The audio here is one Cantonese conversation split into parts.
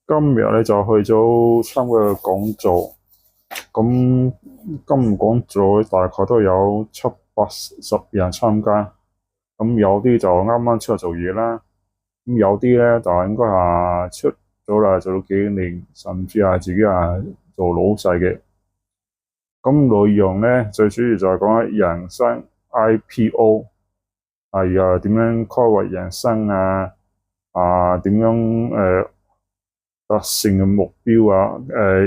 今日咧就去咗參加個講座，咁今日講座大概都有7、80人參加，咁有啲就啱啱出嚟做嘢啦，咁有啲咧就應該係出咗啦，做咗幾年，甚至係自己係做老細嘅。咁內容咧最主要就係講人生 IPO，係啊點樣規劃人生點樣達成嘅目標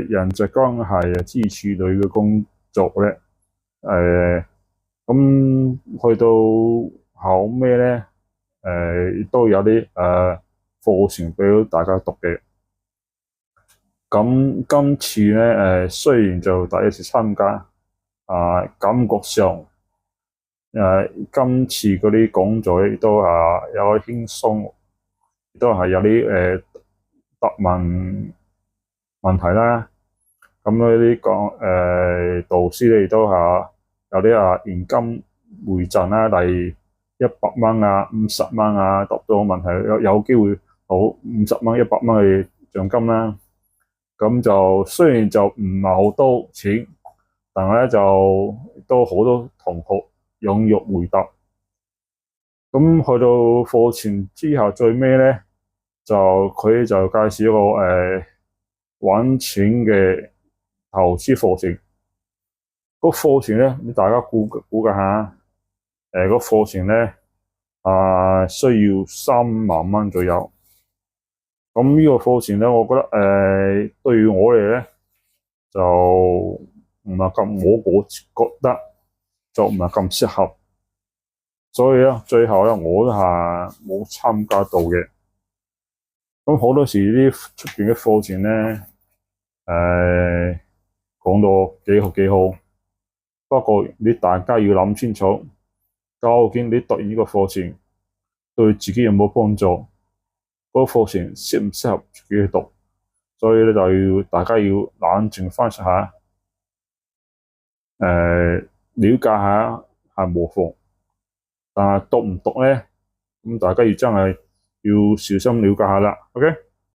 人際關係支持類嘅工作咧，咁去到後尾咧，亦都有啲課程俾大家讀嘅。咁今次咧雖然就第一次參加，感覺上今次嗰啲講座亦都有啲輕鬆，亦都係有啲答問題啦。咁呢啲導師咧亦都有啲現金回贈啦，例如100蚊50蚊答到問題有機會攞50蚊100蚊嘅獎金啦。咁就雖然就唔係好多錢，但係咧就都好多同學踴躍回答。咁去到課程之後最尾咧，佢就介紹一個揾錢嘅投資課程。個課程咧，你大家估計下，個課程咧需要3萬蚊左右。咁呢個課程咧，我覺得對於我哋咧就唔係咁，我覺得就唔係咁適合，所以咧最後咧我都係冇參加到嘅。咁好多時啲出邊嘅課程咧，講到幾好，不過你大家要諗清楚，究竟你讀完呢個課程對自己有冇幫助？嗰個課程適唔適合自己去讀？所以咧大家要冷靜翻下，了解下係無妨，但係讀唔讀咧，咁大家要真係要小心了解下啦。OK。